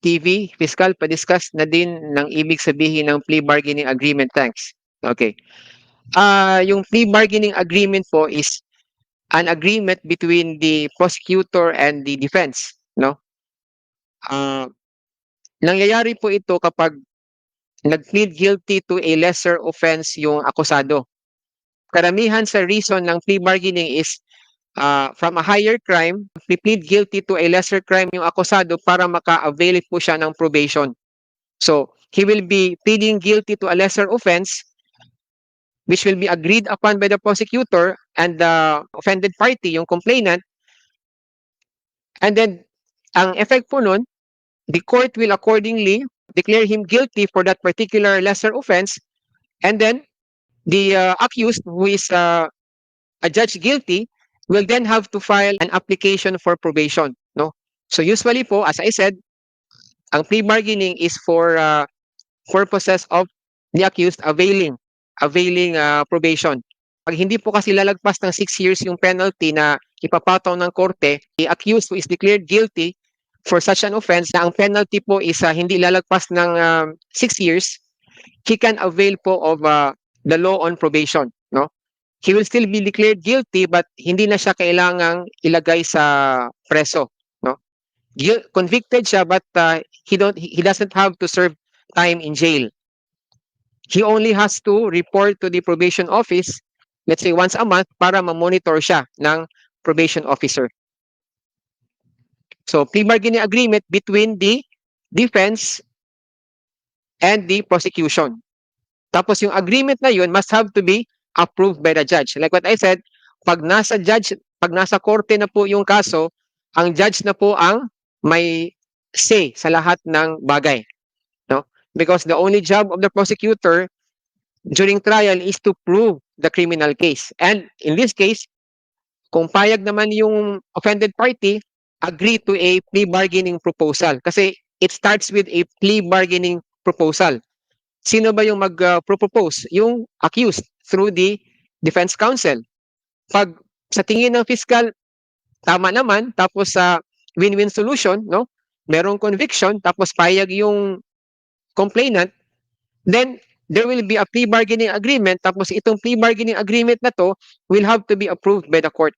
TV, fiscal, pa-discuss na din ng ibig sabihin ng plea bargaining agreement. Thanks. Okay. Yung plea bargaining agreement po is an agreement between the prosecutor and the defense, no? Nangyayari po ito kapag nag-plead guilty to a lesser offense yung akusado. Karamihan sa reason ng plea bargaining is from a higher crime, plead guilty to a lesser crime yung akusado para maka-avail po siya ng probation. So, he will be pleading guilty to a lesser offense which will be agreed upon by the prosecutor and the offended party, yung complainant. And then, ang effect po nun, the court will accordingly declare him guilty for that particular lesser offense, and then the accused, who is adjudged guilty, will then have to file an application for probation, no? So usually po, as I said, ang plea bargaining is for purposes of the accused availing probation. Pag hindi po kasi lalagpas ng 6 years yung penalty na ipapataw ng korte, the accused who is declared guilty for such an offense, na ang penalty po is hindi lalagpas ng 6 years, he can avail po of the law on probation, no? He will still be declared guilty but hindi na siya kailangang ilagay sa preso, no? Convicted siya but he doesn't have to serve time in jail. He only has to report to the probation office, let's say once a month, para ma-monitor siya ng probation officer. So, plea bargaining agreement between the defense and the prosecution. Tapos yung agreement na yun must have to be approved by the judge. Like what I said, pag nasa korte na po yung kaso, ang judge na po ang may say sa lahat ng bagay, no? Because the only job of the prosecutor during trial is to prove the criminal case. And in this case, kung payag naman yung offended party, agree to a plea bargaining proposal. Kasi it starts with a plea bargaining proposal. Sino ba yung mag-propose? Yung accused through the defense counsel. Pag sa tingin ng fiscal, tama naman, tapos sa win-win solution, no? Merong conviction, tapos payag yung complainant, then there will be a plea bargaining agreement, tapos itong plea bargaining agreement na to will have to be approved by the court.